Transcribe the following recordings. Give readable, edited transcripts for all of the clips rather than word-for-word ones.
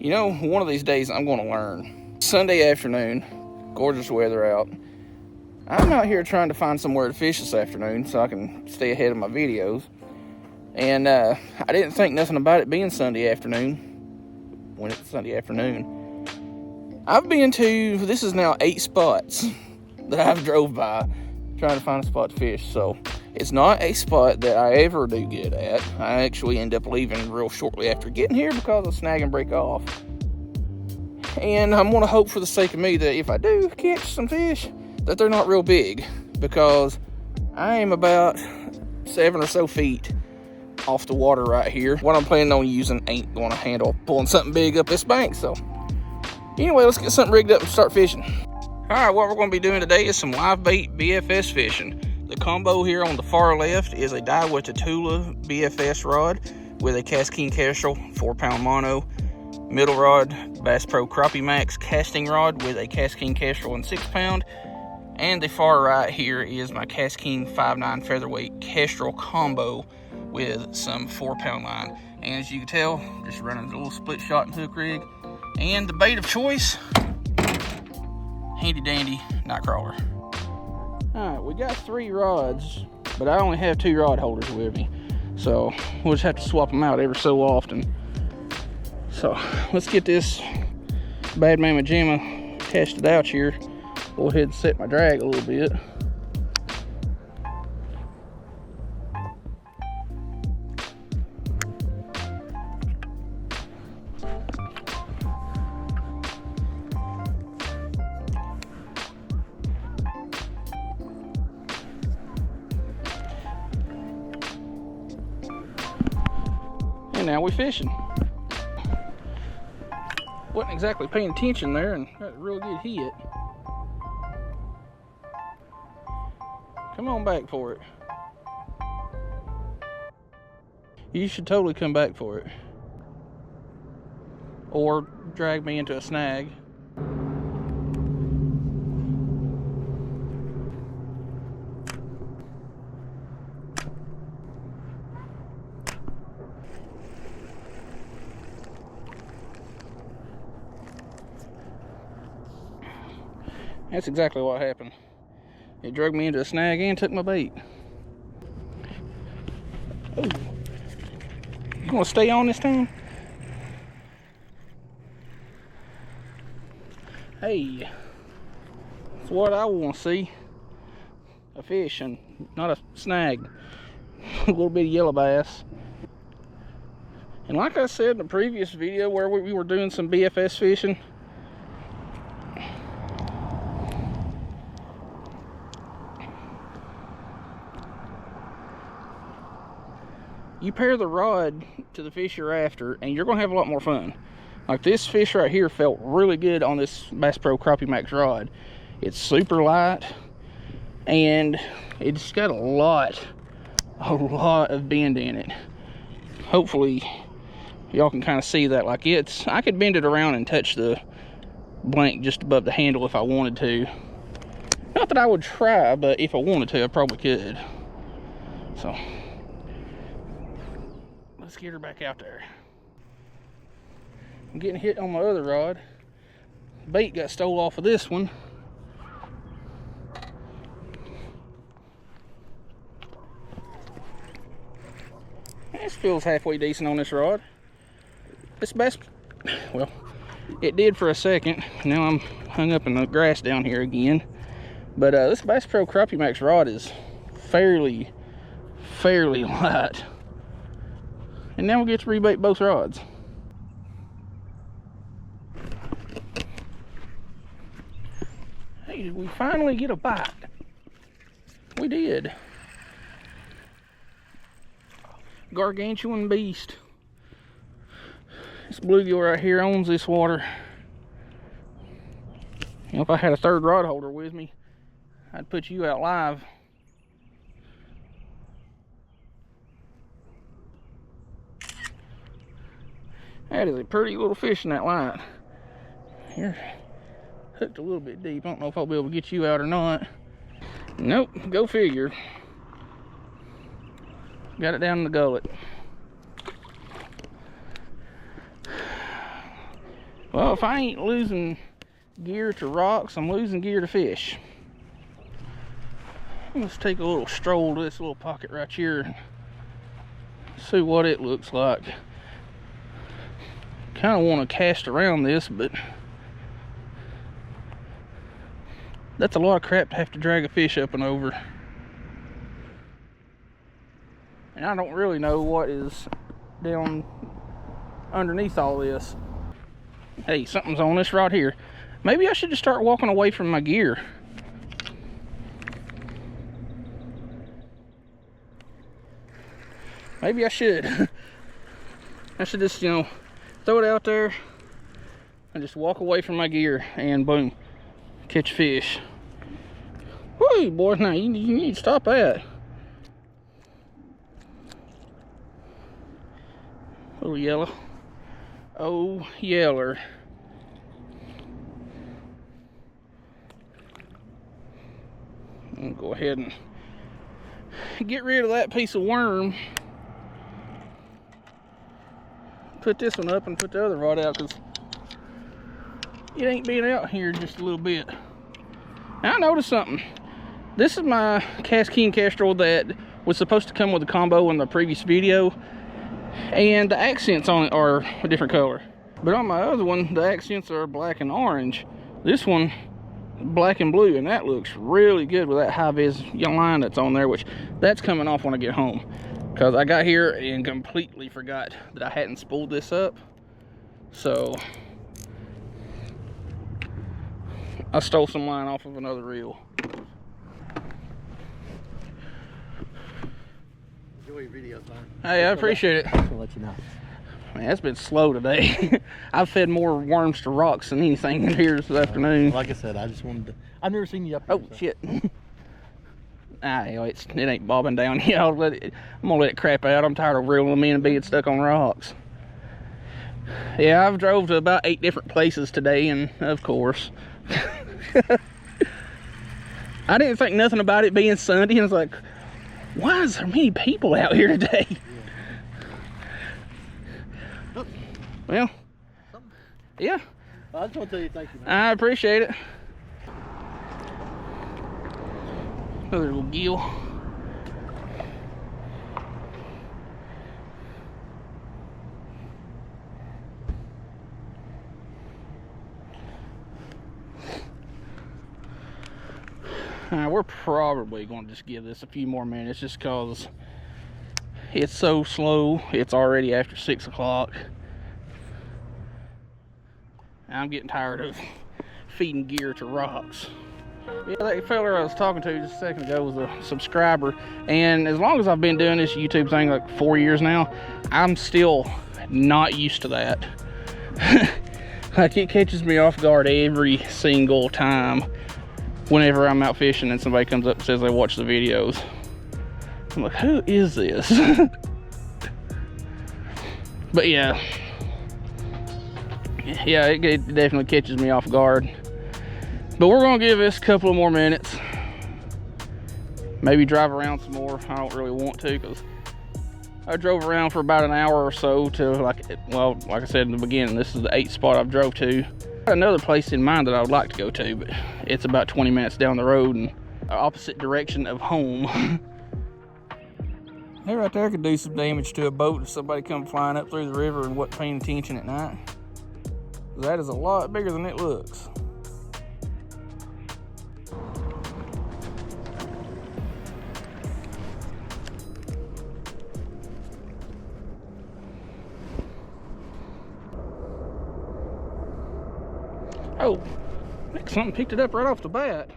You know, one of these days I'm going to learn. Sunday afternoon, gorgeous weather out. I'm out here trying to find somewhere to fish this afternoon so I can stay ahead of my videos. And I didn't think nothing about it being Sunday afternoon when it's Sunday afternoon. I've been to, this is now 8 spots that I've drove by trying to find a spot to fish. So it's not a spot that I ever do good at. I actually end up leaving real shortly after getting here because of snag and break off. And I'm going to hope for the sake of me that if I do catch some fish, that they're not real big, because I am about 7 or so feet off the water right here. What I'm planning on using ain't going to handle pulling something big up this bank. So anyway, let's get something rigged up and start fishing. All right, what we're going to be doing today is some live bait BFS fishing. The combo here on the far left is a Daiwa Tatula BFS rod with a Cast King Kestrel 4-pound mono. Middle rod, Bass Pro Crappie Max casting rod with a Cast King Kestrel and 6-pound. And the far right here is my Cast King 5.9 featherweight Kestrel combo with some 4-pound line. And as you can tell, just running a little split shot and hook rig. And the bait of choice, handy dandy night crawler. Alright, we got 3 rods, but I only have 2 rod holders with me. So we'll just have to swap them out every so often. So let's get this Bad Mama Jamma tested out here. Go ahead and set my drag a little bit. And now we're fishing. Wasn't exactly paying attention there and got a real good hit. Come on back for it. You should totally come back for it. Or drag me into a snag. That's exactly what happened. It dragged me into a snag and took my bait. Oh, you gonna stay on this time? Hey, that's what I want to see. A fish and not a snag. A little bit of yellow bass. And like I said in the previous video where we were doing some BFS fishing, you pair the rod to the fish you're after and you're gonna have a lot more fun. Like this fish right here felt really good on this Bass Pro Crappie Max rod. It's super light and it's got a lot of bend in it. Hopefully y'all can kind of see that. Like I could bend it around and touch the blank just above the handle if I wanted to. Not that I would try, but if I wanted to, I probably could. So let's get her back out there. I'm getting hit on my other rod. Bait got stole off of this one. This feels halfway decent on this rod. This bass, well, it did for a second. Now I'm hung up in the grass down here again. But this Bass Pro Crappie Max rod is fairly light. And now we'll get to rebait both rods. Hey, did we finally get a bite? We did. Gargantuan beast. This bluegill right here owns this water. You know, if I had a 3rd rod holder with me, I'd put you out live. That is a pretty little fish in that line. Here, hooked a little bit deep. I don't know if I'll be able to get you out or not. Nope, go figure. Got it down in the gullet. Well, if I ain't losing gear to rocks, I'm losing gear to fish. Let's take a little stroll to this little pocket right here and see what it looks like. Kind of want to cast around this, but that's a lot of crap to have to drag a fish up and over. And I don't really know what is down underneath all this. Hey, something's on this right here. Maybe I should just start walking away from my gear. Maybe I should. I should just, you know, throw it out there and just walk away from my gear and boom, catch fish. Whoo, boys, now you need to stop that. Little yellow. Oh, yeller. I'm gonna go ahead and get rid of that piece of worm. Put this one up and put the other rod out because it ain't been out here just a little bit. Now I noticed something. This is my cast king castrol that was supposed to come with a combo in the previous video, and the accents on it are a different color. But on my other one, the accents are black and orange. This one, black and blue, and that looks really good with that high-vis line that's on there, which that's coming off when I get home. Because I got here and completely forgot that I hadn't spooled this up. So I stole some line off of another reel. Enjoy your videos, man. Hey, I appreciate it. I'll let you know. Man, it's been slow today. I've fed more worms to rocks than anything in here this afternoon. Like I said, I just wanted to... I've never seen you up here. Oh, so. Shit. Hell, it ain't bobbing down yet. I'm gonna let it crap out. I'm tired of reeling them in and being stuck on rocks. Yeah, I've drove to about 8 different places today, and of course, I didn't think nothing about it being Sunday. I was like, why is there many people out here today? Yeah. Well, yeah. I just want to tell you thank you, man. I appreciate it. Another little gill. We're probably going to just give this a few more minutes just because it's so slow. It's already after 6 o'clock. I'm getting tired of feeding gear to rocks. Yeah, that fella I was talking to just a second ago was a subscriber, and as long as I've been doing this YouTube thing like 4 years now, I'm still not used to that. Like, it catches me off guard every single time whenever I'm out fishing and somebody comes up and says they watch the videos. I'm like, who is this? But yeah, it definitely catches me off guard. But we're gonna give this a couple of more minutes. Maybe drive around some more. I don't really want to because I drove around for about an hour or so to like I said in the beginning, this is the 8th spot I've drove to. I got another place in mind that I would like to go to, but it's about 20 minutes down the road and the opposite direction of home. That right there could do some damage to a boat if somebody come flying up through the river and wasn't paying attention at night. That is a lot bigger than it looks. Oh, I think something picked it up right off the bat.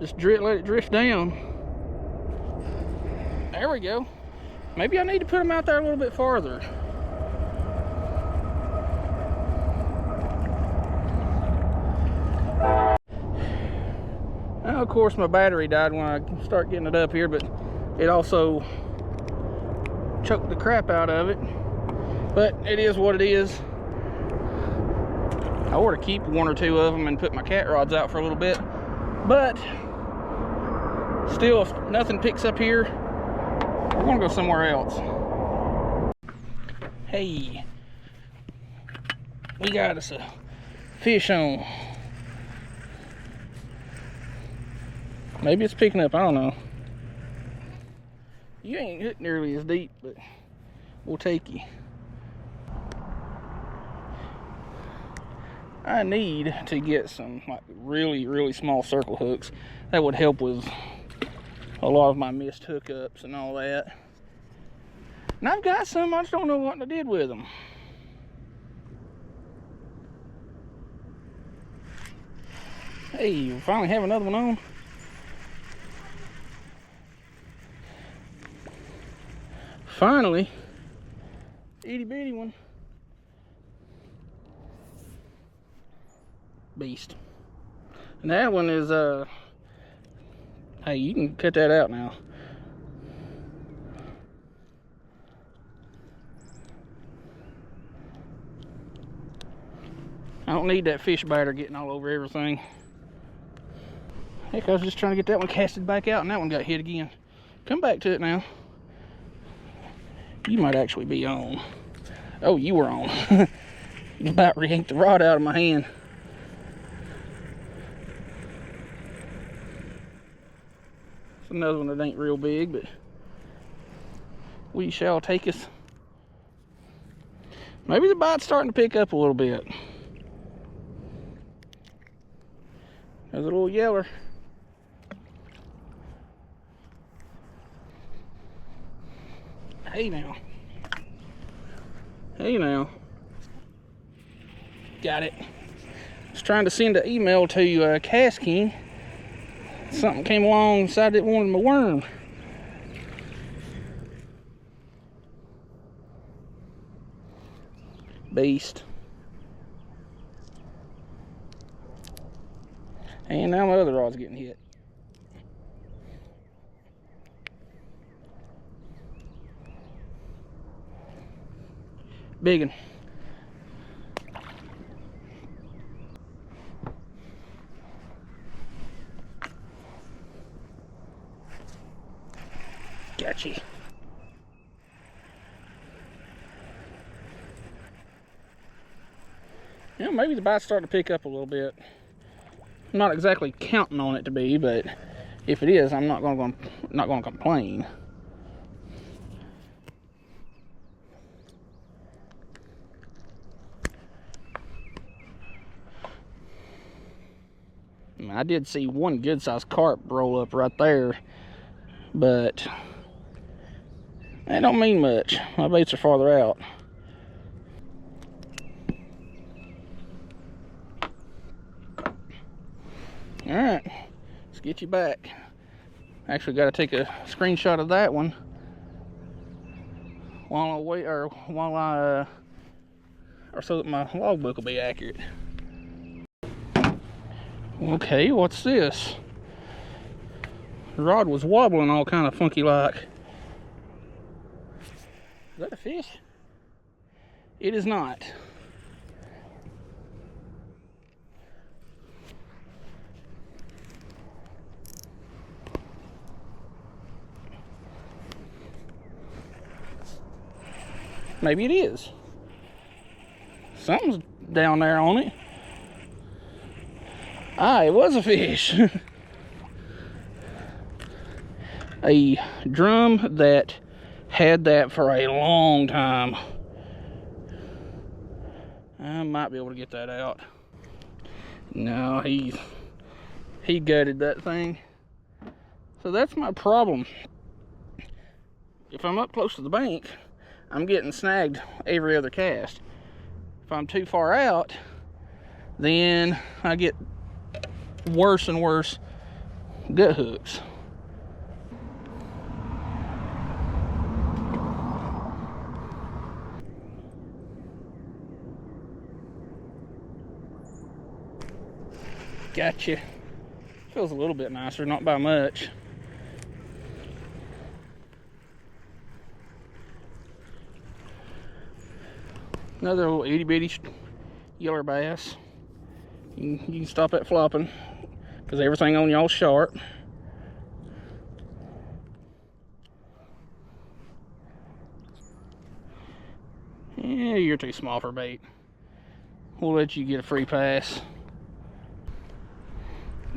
Just let it drift down. There we go. Maybe I need to put them out there a little bit farther. Now, of course, my battery died when I start getting it up here, but it also choked the crap out of it. But it is what it is. I ought to keep 1 or 2 of them and put my cat rods out for a little bit. But still, if nothing picks up here, we're gonna go somewhere else. Hey, we got us a fish on. Maybe it's picking up, I don't know. You ain't hooked nearly as deep, but we'll take you. I need to get some like really small circle hooks. That would help with a lot of my missed hookups and all that. And I've got some, I just don't know what I did with them. Hey, we finally have another one on. Finally, itty bitty one. Beast. And that one is, hey, you can cut that out now. I don't need that fish batter getting all over everything. Heck, I was just trying to get that one casted back out and that one got hit again. Come back to it now. You might actually be on. Oh, you were on. You about yanked the rod out of my hand. It's another one that ain't real big, but we shall take us. Maybe the bite's starting to pick up a little bit. There's a little yeller. Hey now. Hey now. Got it. I was trying to send an email to Cast King. Something came along and decided it wanted my worm. Beast. And now my other rod's getting hit. Biggin. Gotcha. Yeah, maybe the bite's starting to pick up a little bit. I'm not exactly counting on it to be, but if it is, I'm not going to complain. I did see one good-sized carp roll up right there, but that don't mean much. My baits are farther out. All right, let's get you back. Actually, got to take a screenshot of that one while I wait, or so that my logbook will be accurate. Okay, what's this? The rod was wobbling all kind of funky like. Is that a fish? It is not. Maybe it is. Something's down there on it. Ah, it was a fish. A drum that had that for a long time. I might be able to get that out. No, he gutted that thing. So that's my problem. If I'm up close to the bank, I'm getting snagged every other cast. If I'm too far out, then I get worse and worse gut hooks. Gotcha. Feels a little bit nicer, not by much. Another little itty bitty yeller bass. You can stop that flopping because everything on y'all's sharp. Yeah, you're too small for bait. we'll let you get a free pass.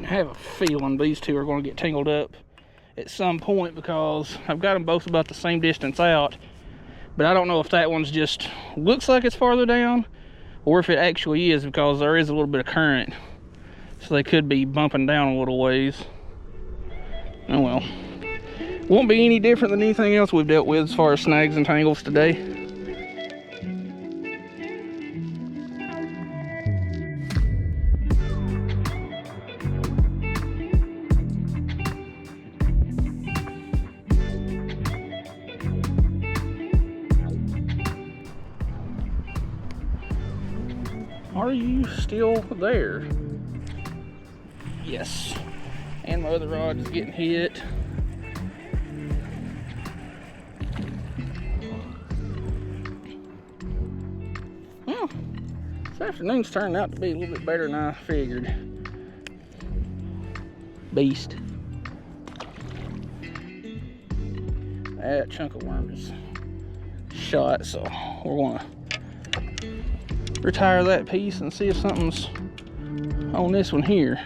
I have a feeling these two are going to get tangled up at some point because I've got them both about the same distance out, but I don't know if that one's just looks like it's farther down or if it actually is, because there is a little bit of current, so they could be bumping down a little ways. Oh well, won't be any different than anything else we've dealt with as far as snags and tangles today. Are you still there? Yes. And my other rod is getting hit. Well, this afternoon's turned out to be a little bit better than I figured. Beast. That chunk of worm is shot, so we're gonna retire that piece and see if something's on this one here.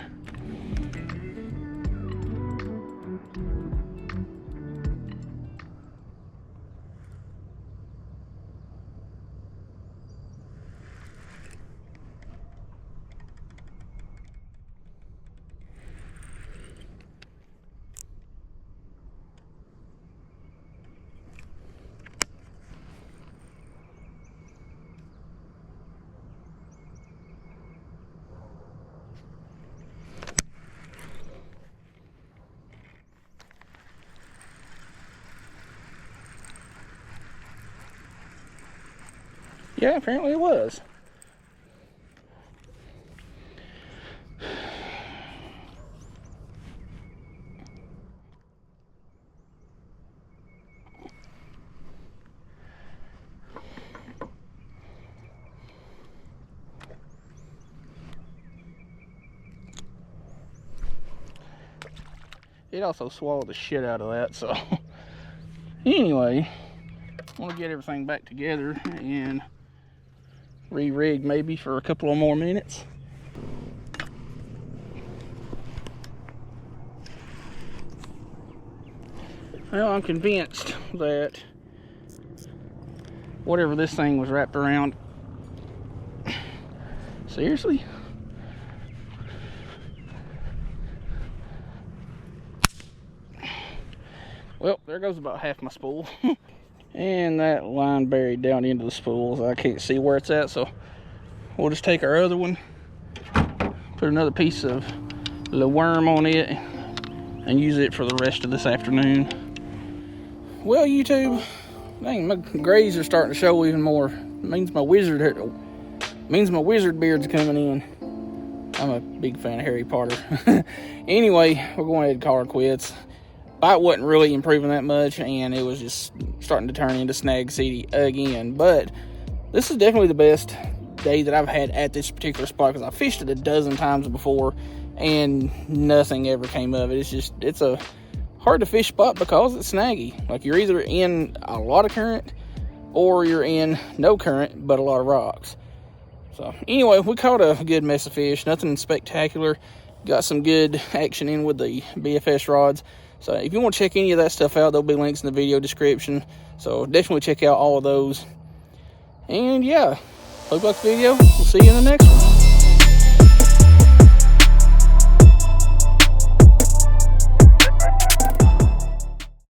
Yeah, apparently it was. It also swallowed the shit out of that, so anyway, I want to get everything back together and re-rig maybe for a couple of more minutes. Well, I'm convinced that whatever this thing was wrapped around, seriously? Well, there goes about half my spool. And that line buried down into the spools. I can't see where it's at, so we'll just take our other one, put another piece of the worm on it, and use it for the rest of this afternoon. Well, YouTube, dang, my grays are starting to show even more. It means my wizard beard's coming in. I'm a big fan of Harry Potter. Anyway, we're going ahead and call her quits. Bite wasn't really improving that much, and it was just starting to turn into snag city again. But this is definitely the best day that I've had at this particular spot, because I fished it a dozen times before and nothing ever came of it. It's a hard to fish spot because it's snaggy. Like, you're either in a lot of current or you're in no current but a lot of rocks. So anyway, we caught a good mess of fish, nothing spectacular. Got some good action in with the BFS rods. So if you want to check any of that stuff out, there'll be links in the video description. So definitely check out all of those. And yeah, hope you liked the video. We'll see you in the next one.